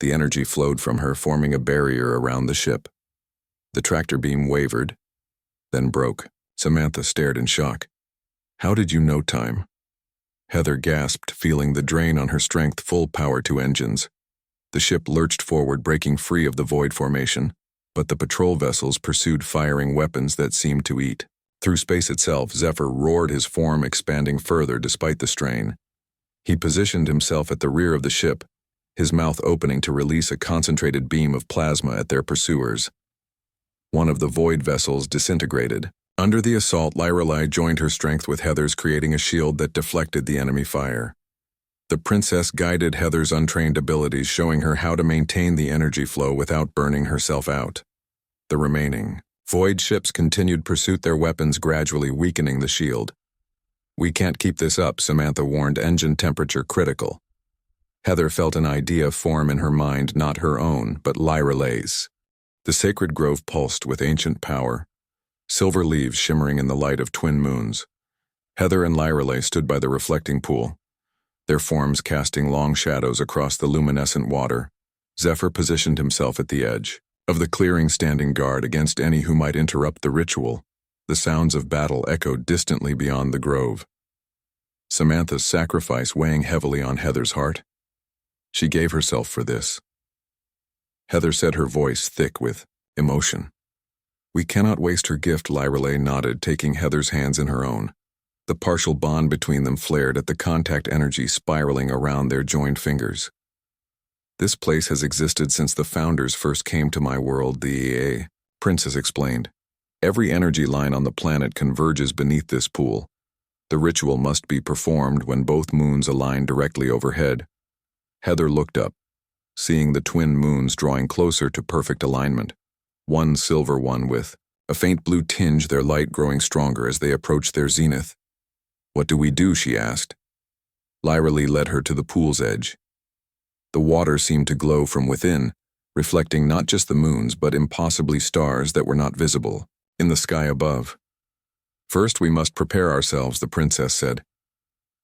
Speaker 1: The energy flowed from her, forming a barrier around the ship. The tractor beam wavered, then broke. Samantha stared in shock. How did you know time? Heather gasped, feeling the drain on her strength. Full power to engines. The ship lurched forward, breaking free of the Void formation, but the patrol vessels pursued, firing weapons that seemed to eat. Through space itself, Zephyr roared, his form expanding further despite the strain. He positioned himself at the rear of the ship, his mouth opening to release a concentrated beam of plasma at their pursuers. One of the Void vessels disintegrated. Under the assault, Lyrelai joined her strength with Heather's, creating a shield that deflected the enemy fire. The princess guided Heather's untrained abilities, showing her how to maintain the energy flow without burning herself out. The remaining Void ships continued pursuit, their weapons gradually weakening the shield. We can't keep this up, Samantha warned, engine temperature critical. Heather felt an idea form in her mind, not her own, but Lyrelai's. The sacred grove pulsed with ancient power, silver leaves shimmering in the light of twin moons. Heather and Lyrelai stood by the reflecting pool, their forms casting long shadows across the luminescent water. Zephyr positioned himself at the edge of the clearing, standing guard against any who might interrupt the ritual. The sounds of battle echoed distantly beyond the grove. Samantha's sacrifice weighing heavily on Heather's heart. She gave herself for this. Heather said, her voice thick with emotion. We cannot waste her gift, Lyrelai nodded, taking Heather's hands in her own. The partial bond between them flared at the contact energy spiraling around their joined fingers. This place has existed since the founders first came to my world, the princess explained. Every energy line on the planet converges beneath this pool. The ritual must be performed when both moons align directly overhead. Heather looked up, seeing the twin moons drawing closer to perfect alignment. One silver, one with a faint blue tinge, their light growing stronger as they approached their zenith. What do we do? She asked. Lyrelai led her to the pool's edge. The water seemed to glow from within, reflecting not just the moons but impossibly stars that were not visible in the sky above. First, we must prepare ourselves, the princess said.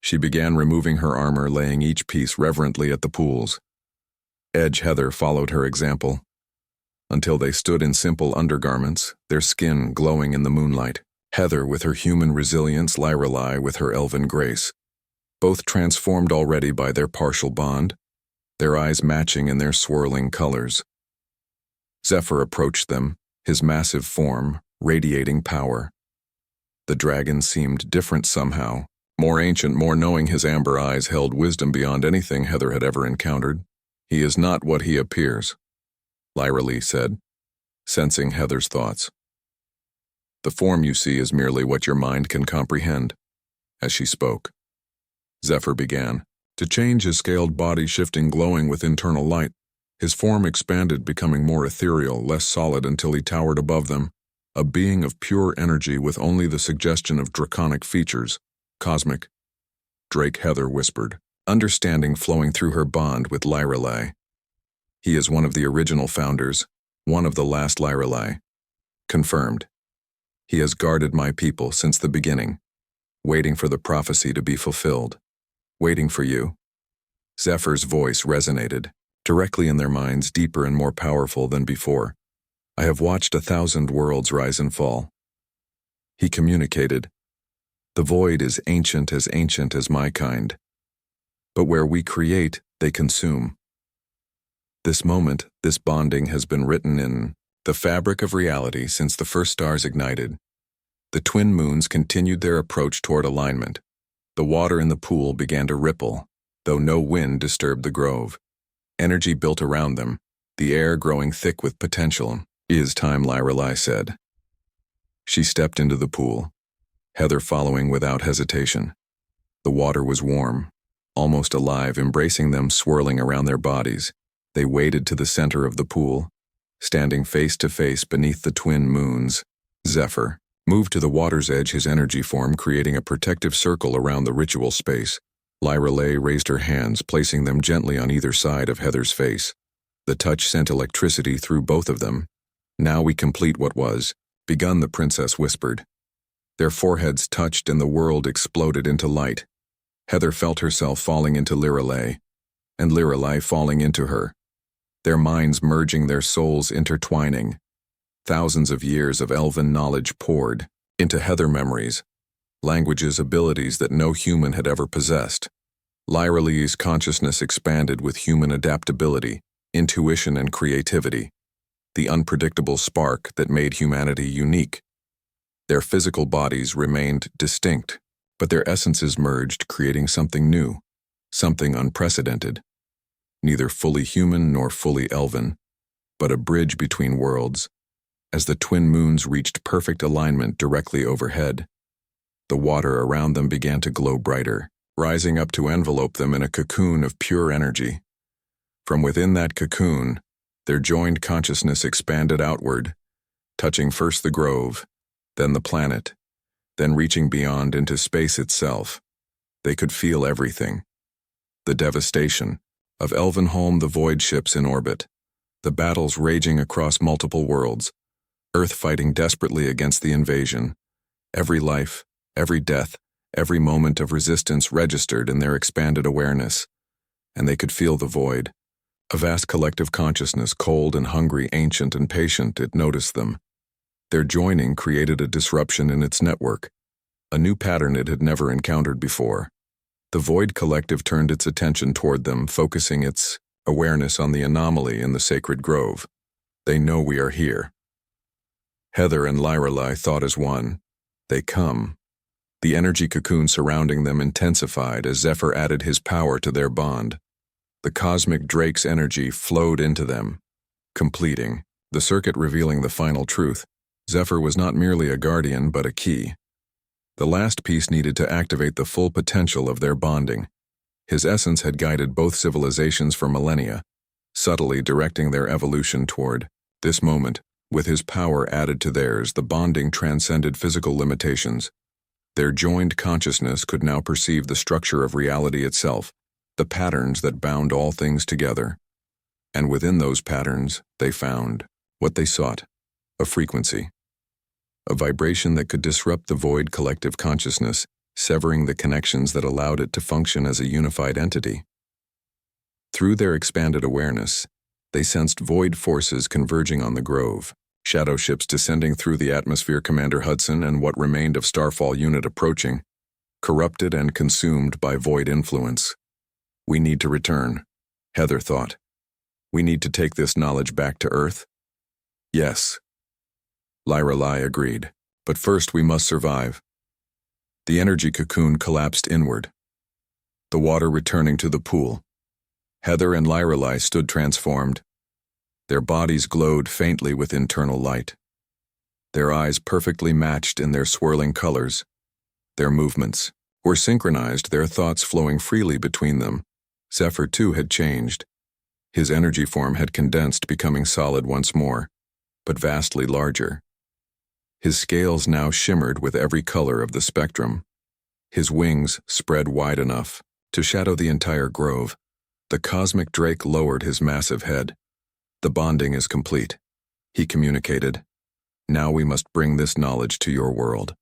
Speaker 1: She began removing her armor, laying each piece reverently at the pools. Heather followed her example, until they stood in simple undergarments, their skin glowing in the moonlight. Heather with her human resilience, Lyrelai with her elven grace. Both transformed already by their partial bond, their eyes matching in their swirling colors. Zephyr approached them, his massive form radiating power. The dragon seemed different somehow, more ancient, more knowing. His amber eyes held wisdom beyond anything Heather had ever encountered. He is not what he appears, Lyrelai said, sensing Heather's thoughts. The form you see is merely what your mind can comprehend. As she spoke, Zephyr began to change, his scaled body shifting, glowing with internal light. His form expanded, becoming more ethereal, less solid, until he towered above them, a being of pure energy with only the suggestion of draconic features. Cosmic, Drake Heather whispered, understanding flowing through her bond with Lyrelai. He is one of the original founders, one of the last Lyrelai. Confirmed. He has guarded my people since the beginning, waiting for the prophecy to be fulfilled. Waiting for you. Zephyr's voice resonated, directly in their minds, deeper and more powerful than before. I have watched 1,000 worlds rise and fall. He communicated. The void is ancient as my kind. But where we create, they consume. This moment, this bonding has been written in the fabric of reality since the first stars ignited. The twin moons continued their approach toward alignment. The water in the pool began to ripple, though no wind disturbed the grove. Energy built around them, the air growing thick with potential. It is time, Lyrelai said. She stepped into the pool, Heather following without hesitation. The water was warm, almost alive, embracing them, swirling around their bodies. They waded to the center of the pool, standing face to face beneath the twin moons. Zephyr moved to the water's edge, his energy form creating a protective circle around the ritual space. Lyrelai raised her hands, placing them gently on either side of Heather's face. The touch sent electricity through both of them. Now we complete what was begun, the princess whispered. Their foreheads touched and the world exploded into light. Heather felt herself falling into Lyrelai, and Lyrelai falling into her. Their minds merging, their souls intertwining. Thousands of years of elven knowledge poured into Heather memories, languages, abilities that no human had ever possessed. Lyrelai's consciousness expanded with human adaptability, intuition, and creativity, the unpredictable spark that made humanity unique. Their physical bodies remained distinct, but their essences merged, creating something new, something unprecedented. Neither fully human nor fully elven, but a bridge between worlds. As the twin moons reached perfect alignment directly overhead, the water around them began to glow brighter, rising up to envelope them in a cocoon of pure energy. From within that cocoon, their joined consciousness expanded outward, touching first the grove, then the planet, then reaching beyond into space itself. They could feel everything. The devastation of Elvenholm, the void ships in orbit, the battles raging across multiple worlds, Earth fighting desperately against the invasion. Every life, every death, every moment of resistance registered in their expanded awareness, and they could feel the void. A vast collective consciousness, cold and hungry, ancient and patient, it noticed them. Their joining created a disruption in its network, a new pattern it had never encountered before. The void collective turned its attention toward them, focusing its awareness on the anomaly in the sacred grove. They know we are here. Heather and Lyrelai thought as one. They come. The energy cocoon surrounding them intensified as Zephyr added his power to their bond. The cosmic Drake's energy flowed into them, completing the circuit, revealing the final truth. Zephyr was not merely a guardian, but a key. The last piece needed to activate the full potential of their bonding. His essence had guided both civilizations for millennia, subtly directing their evolution toward this moment. With his power added to theirs, the bonding transcended physical limitations. Their joined consciousness could now perceive the structure of reality itself, the patterns that bound all things together. And within those patterns, they found what they sought, a frequency, a vibration that could disrupt the void collective consciousness, severing the connections that allowed it to function as a unified entity. Through their expanded awareness, they sensed void forces converging on the grove, shadow ships descending through the atmosphere, Commander Hudson and what remained of Starfall unit approaching, corrupted and consumed by void influence. We need to return, Heather thought. We need to take this knowledge back to Earth. Yes. Lyrelai agreed. But first we must survive. The energy cocoon collapsed inward, the water returning to the pool. Heather and Lyrelai stood transformed. Their bodies glowed faintly with internal light. Their eyes perfectly matched in their swirling colors. Their movements were synchronized, their thoughts flowing freely between them. Zephyr, too, had changed. His energy form had condensed, becoming solid once more, but vastly larger. His scales now shimmered with every color of the spectrum. His wings spread wide enough to shadow the entire grove. The cosmic drake lowered his massive head. "The bonding is complete," he communicated. "Now we must bring this knowledge to your world."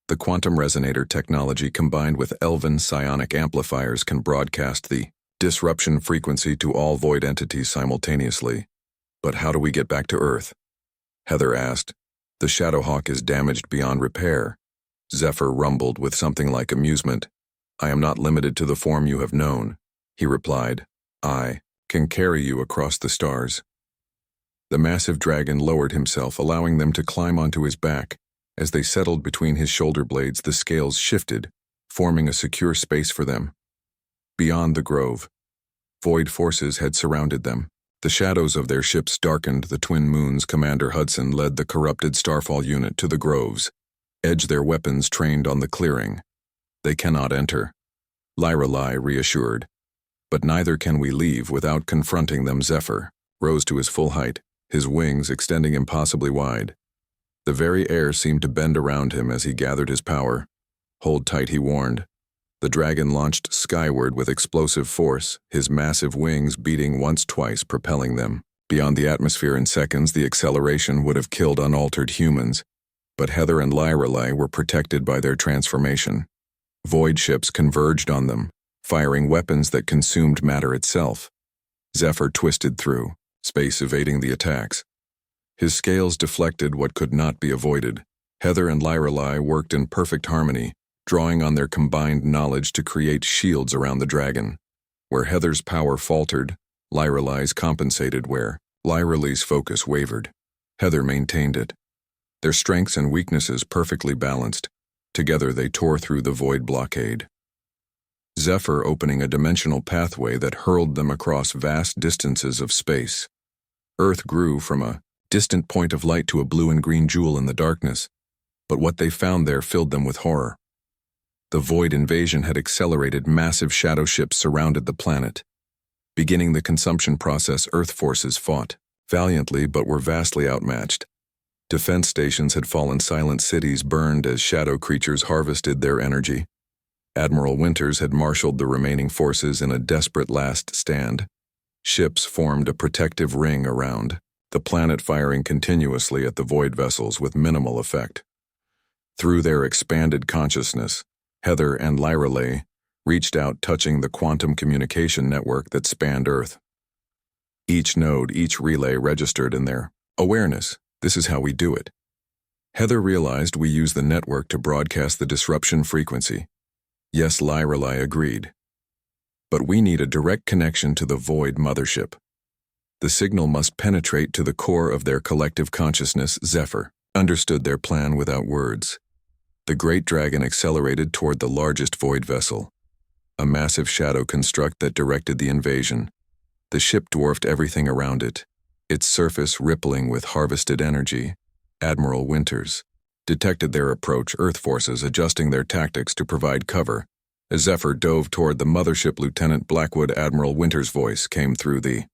Speaker 1: The quantum resonator technology combined with elven psionic amplifiers can broadcast the disruption frequency to all void entities simultaneously. "But how do we get back to Earth?" Heather asked. "The Shadowhawk is damaged beyond repair." Zephyr rumbled with something like amusement. "I am not limited to the form you have known," he replied. "I can carry you across the stars." The massive dragon lowered himself, allowing them to climb onto his back. As they settled between his shoulder blades, the scales shifted, forming a secure space for them. Beyond the grove, void forces had surrounded them. The shadows of their ships darkened the twin moons. Commander Hudson led the corrupted Starfall unit to the groves. Edge their weapons trained on the clearing. "They cannot enter," Lyrelai reassured. "But neither can we leave without confronting them." Zephyr rose to his full height, his wings extending impossibly wide. The very air seemed to bend around him as he gathered his power. "Hold tight," he warned. The dragon launched skyward with explosive force, his massive wings beating once-twice, propelling them beyond the atmosphere in seconds. The acceleration would have killed unaltered humans, but Heather and Lyrelai were protected by their transformation. Void ships converged on them, firing weapons that consumed matter itself. Zephyr twisted through space, evading the attacks. His scales deflected what could not be avoided. Heather and Lyrelai worked in perfect harmony, drawing on their combined knowledge to create shields around the dragon. Where Heather's power faltered, Lyrelai's compensated. Where Lyrelai's focus wavered, Heather maintained it. Their strengths and weaknesses perfectly balanced. Together they tore through the void blockade. Zephyr opening a dimensional pathway that hurled them across vast distances of space. Earth grew from a distant point of light to a blue and green jewel in the darkness, but what they found there filled them with horror. The void invasion had accelerated. Massive shadow ships surrounded the planet. Beginning the consumption process, Earth forces fought valiantly but were vastly outmatched. Defense stations had fallen, silent cities burned as shadow creatures harvested their energy. Admiral Winters had marshaled the remaining forces in a desperate last stand. Ships formed a protective ring around the planet, firing continuously at the void vessels with minimal effect. Through their expanded consciousness, Heather and Lyrelai reached out, touching the quantum communication network that spanned Earth. Each node, each relay registered in their awareness. "This is how we do it." Heather realized, "We use the network to broadcast the disruption frequency." "Yes," Lyrelai agreed. "But we need a direct connection to the void mothership. The signal must penetrate to the core of their collective consciousness." Zephyr understood their plan without words. The great dragon accelerated toward the largest void vessel, a massive shadow construct that directed the invasion. The ship dwarfed everything around it, its surface rippling with harvested energy. Admiral Winters detected their approach, Earth forces adjusting their tactics to provide cover. As Zephyr dove toward the mothership, Lieutenant Blackwood, Admiral Winters' voice came through the